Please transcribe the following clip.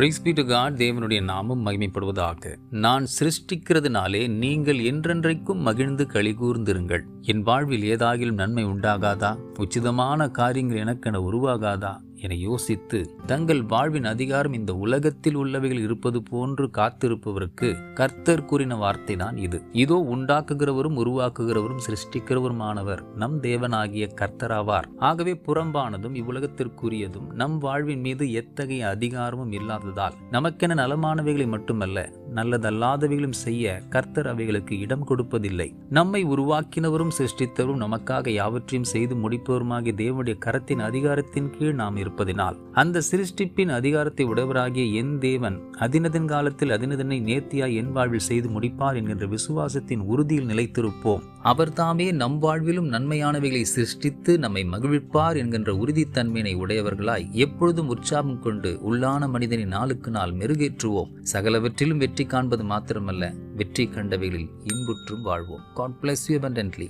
Price B to God. தேவனுடைய நாமம் மகிமைப்படுவதாக. நான் சிருஷ்டிக்கிறதுனாலே நீங்கள் என்றென்றைக்கும் மகிழ்ந்து களிகூர்ந்திருங்கள். என் வாழ்வில் ஏதாகிலும் நன்மை உண்டாகாதா? உச்சிதமான காரியங்கள் எனக்கென உருவாகாதா என யோசித்து தங்கள் வாழ்வின் அதிகாரம் இந்த உலகத்தில் உள்ளவைகள் இருப்பது போன்று காத்திருப்பவருக்கு கர்த்தர் கூறின வார்த்தை தான் இது. இதோ உண்டாக்குகிறவரும் உருவாக்குகிறவரும் சிருஷ்டிக்கிறவருமானவர் நம் தேவனாகிய கர்த்தராவார். ஆகவே புறம்பானதும் இவ்வுலகத்திற்குரியதும் நம் வாழ்வின் மீது எத்தகைய அதிகாரமும் இல்லாததால் நமக்கென நலமானவைகளை மட்டுமல்ல நல்லதல்லாதவைகளும் செய்ய கர்த்தர் அவைகளுக்கு இடம் கொடுப்பதில்லை. நம்மை உருவாக்கினவரும் சிருஷ்டித்தவரும் நமக்காக யாவற்றையும் செய்து முடிப்பவருமாகிய தேவனுடைய கரத்தின் அதிகாரத்தின் கீழ் நாம் இருப்பதினால் அந்த சிருஷ்டிப்பின் அதிகாரத்தை உடையவராகிய என் தேவன் அதினதின் காலத்தில் அதினதனை நேர்த்தியாய் என் வாழ்வில் செய்து முடிப்பார் என்கின்ற விசுவாசத்தின் உறுதியில் நிலைத்திருப்போம். அவர் தாமே நம் வாழ்விலும் நன்மையானவைகளை சிருஷ்டித்து நம்மை மகிழ்விப்பார் என்கின்ற உறுதித்தன்மையினை உடையவர்களாய் எப்பொழுதும் உற்சாகம் கொண்டு உள்ளான மனிதனை நாளுக்கு நாள் மெருகேற்றுவோம். சகலவற்றிலும் வெற்றி காண்பது மாத்திரமல்ல, வெற்றி கண்டவைகளில் இன்புற்றும் வாழ்வோம். God bless you abundantly.